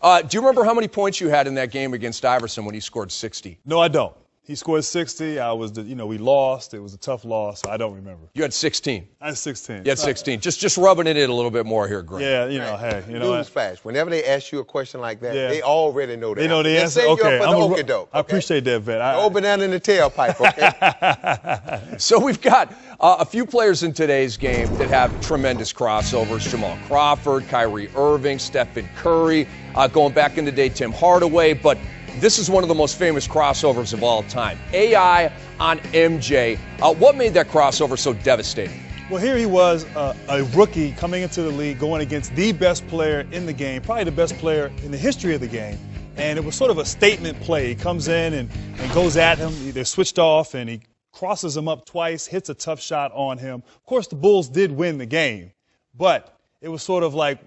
Do you remember how many points you had in that game against Iverson when he scored 60? No, I don't. He scored 60. We lost. It was a tough loss. So I don't remember. You had 16. I had 16. You had 16. Just rubbing it in a little bit more here, Greg. Yeah, hey, Newsflash. Whenever they ask you a question like that, they already know the answer. They know the answer. Okay, I appreciate that, Vet. No banana in the tailpipe, okay? So we've got a few players in today's game that have tremendous crossovers. Jamal Crawford, Kyrie Irving, Stephen Curry, going back in the day, Tim Hardaway, but this is one of the most famous crossovers of all time. AI on MJ. What made that crossover so devastating? Well, here he was, a rookie coming into the league, going against the best player in the game, probably the best player in the history of the game. And it was sort of a statement play. He comes in and goes at him. They're switched off, and he crosses him up twice, hits a tough shot on him. Of course, the Bulls did win the game, but it was sort of like,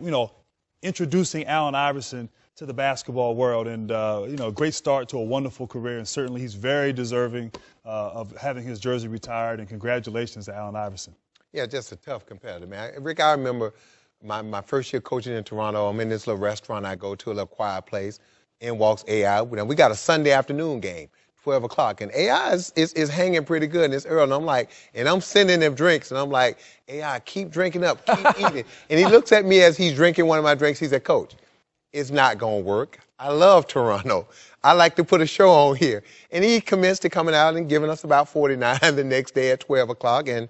introducing Allen Iverson to the basketball world, and great start to a wonderful career, and certainly he's very deserving of having his jersey retired, and congratulations to Allen Iverson. Yeah, just a tough competitor, man. Rick, I remember my first year coaching in Toronto. I'm in this little restaurant I go to, a little quiet place. In walks AI. We got a Sunday afternoon game, 12 o'clock, and AI is hanging pretty good, and it's early, and I'm sending them drinks, and I'm like, AI, keep drinking up, keep eating. And he looks at me as he's drinking one of my drinks. He said, Coach, it's not going to work. I love Toronto. I like to put a show on here. And he commenced to coming out and giving us about 49 the next day at 12 o'clock. And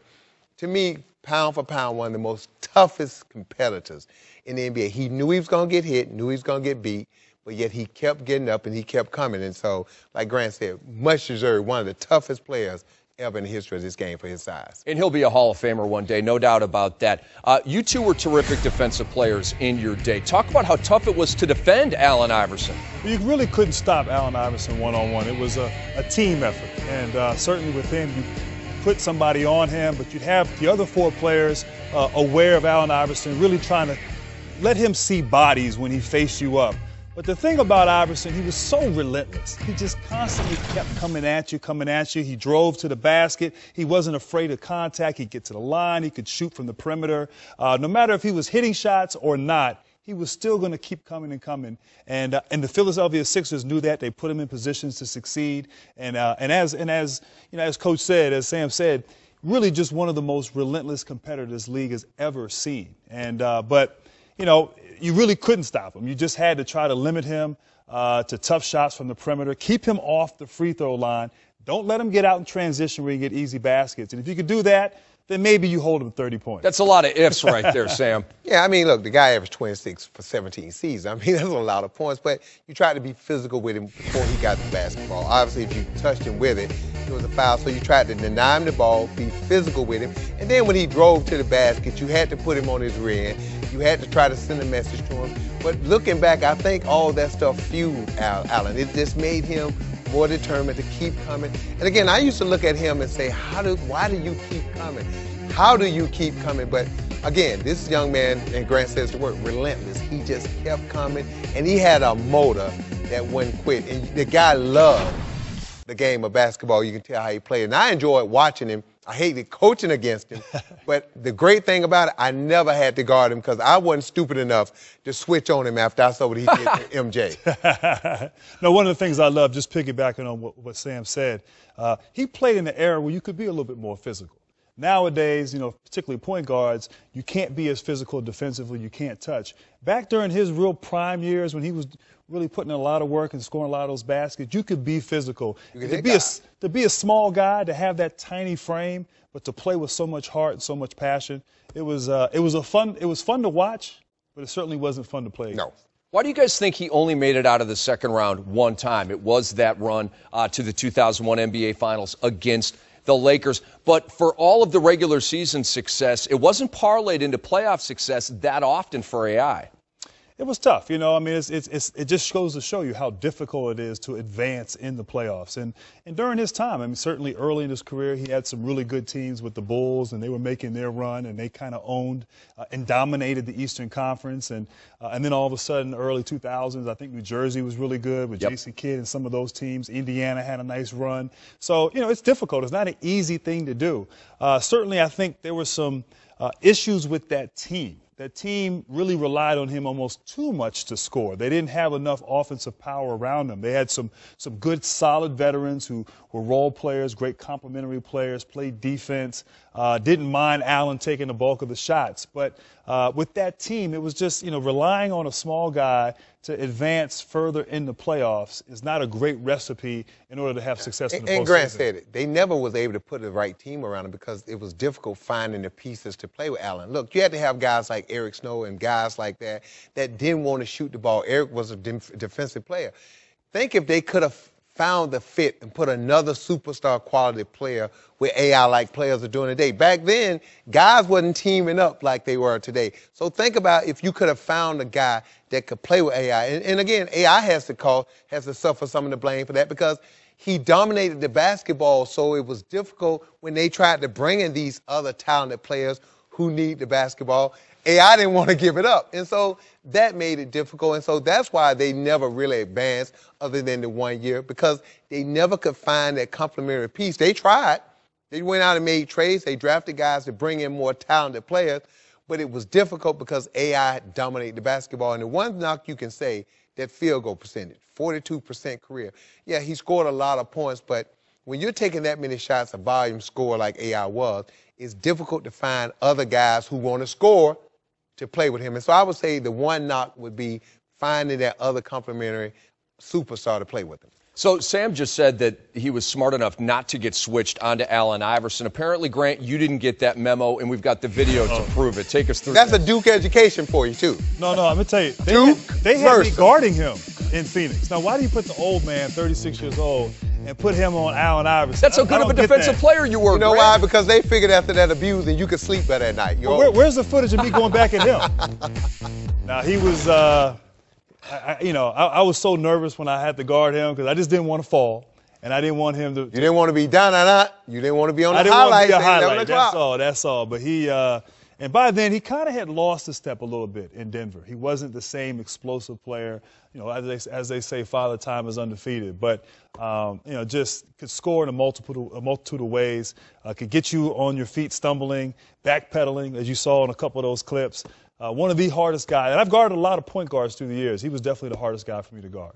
to me, pound for pound, one of the most toughest competitors in the NBA. He knew he was going to get hit, knew he was going to get beat, but yet he kept getting up and he kept coming. And so, like Grant said, much deserved, one of the toughest players ever in the history of this game for his size. And he'll be a Hall of Famer one day, no doubt about that. You two were terrific defensive players in your day. Talk about how tough it was to defend Allen Iverson. You really couldn't stop Allen Iverson one-on-one. It was a team effort, and certainly with him, you put somebody on him, but you'd have the other four players aware of Allen Iverson, really trying to let him see bodies when he faced you up. But the thing about Iverson, he was so relentless. He just constantly kept coming at you. He drove to the basket. He wasn't afraid of contact. He'd get to the line. He could shoot from the perimeter. No matter if he was hitting shots or not, he was still going to keep coming and coming. And the Philadelphia Sixers knew that. They put him in positions to succeed. And as Coach said, as Sam said, really just one of the most relentless competitors this league has ever seen. And but you really couldn't stop him. You just had to try to limit him to tough shots from the perimeter, keep him off the free throw line. Don't let him get out in transition where you get easy baskets. And if you could do that, then maybe you hold him 30 points. That's a lot of ifs right there, Sam. Yeah, look, the guy averaged 26 for 17 seasons. That's a lot of points, but you tried to be physical with him before he got the basketball. Obviously, if you touched him with it, it was a foul, so you tried to deny him the ball, be physical with him, and then when he drove to the basket, you had to put him on his rear end. You had to try to send a message to him. But looking back, I think all that stuff fueled Allen. It just made him more determined to keep coming. And again, I used to look at him and say, why do you keep coming? How do you keep coming? But again, this young man, and Grant says the word, relentless. He just kept coming, and he had a motor that wouldn't quit. And the guy loved the game of basketball. You can tell how he played. And I enjoyed watching him. I hated coaching against him. But the great thing about it, I never had to guard him because I wasn't stupid enough to switch on him after I saw what he did to MJ. No, one of the things I love, just piggybacking on what Sam said, he played in an era where you could be a little bit more physical. Nowadays, particularly point guards, you can't be as physical defensively. You can't touch. Back during his real prime years when he was really putting in a lot of work and scoring a lot of those baskets, you could be physical. To be a small guy, to have that tiny frame, but to play with so much heart and so much passion, it was fun to watch, but it certainly wasn't fun to play. No. Why do you guys think he only made it out of the second round one time? It was that run to the 2001 NBA Finals against the Lakers. But for all of the regular season success, it wasn't parlayed into playoff success that often for AI. It was tough, it just goes to show you how difficult it is to advance in the playoffs. And during his time, certainly early in his career, he had some really good teams with the Bulls, and they were making their run, and they kind of owned and dominated the Eastern Conference. And then all of a sudden, early 2000s, I think New Jersey was really good with Jason Kidd and some of those teams. Indiana had a nice run. So, it's difficult. It's not an easy thing to do. Certainly, I think there were some issues with that team that team really relied on him almost too much to score. They didn't have enough offensive power around them. They had some good, solid veterans who were role players, great complementary players, played defense, didn't mind Allen taking the bulk of the shots. But with that team, it was just, relying on a small guy to advance further in the playoffs is not a great recipe in order to have success in the postseason. And Grant said it. They never was able to put the right team around him because it was difficult finding the pieces to play with Allen. Look, you had to have guys like Eric Snow and guys like that didn't want to shoot the ball. Eric was a defensive player. Think if they could have found the fit and put another superstar quality player with AI-like players are doing today. Back then, guys wasn't teaming up like they were today. So think about if you could have found a guy that could play with AI. And again, AI has to suffer some of the blame for that because he dominated the basketball, so it was difficult when they tried to bring in these other talented players who need the basketball. AI didn't want to give it up. And so that made it difficult. And so that's why they never really advanced other than the 1 year because they never could find that complementary piece. They tried. They went out and made trades. They drafted guys to bring in more talented players. But it was difficult because AI dominated the basketball. And the one knock you can say, that field goal percentage, 42% career. Yeah, he scored a lot of points, but when you're taking that many shots, a volume score like AI was, it's difficult to find other guys who want to score to play with him. And so I would say the one knock would be finding that other complementary superstar to play with him. So Sam just said that he was smart enough not to get switched onto Allen Iverson. Apparently, Grant, you didn't get that memo, and we've got the video to prove it. Take us through That's that. a Duke education for you, too. No, I'm going to tell you. They had me guarding him in Phoenix. Now, why do you put the old man, 36 years old, and put him on Allen Iverson? That's how good of a defensive player you were, You know Grant. why? Because they figured after that abuse and you could sleep better at night. Where's the footage of me going back at him? Now, he was, I was so nervous when I had to guard him because I just didn't want to fall. And I didn't want him to. You didn't want to be down or not. You didn't want to be on the highlights. highlights. I didn't want to be a highlight. That's all. But and by then he kind of had lost a step a little bit in Denver. He wasn't the same explosive player. As they say, Father Time is undefeated. But just could score in a multitude of ways. Could get you on your feet, stumbling, backpedaling, as you saw in a couple of those clips. One of the hardest guys. And I've guarded a lot of point guards through the years. He was definitely the hardest guy for me to guard.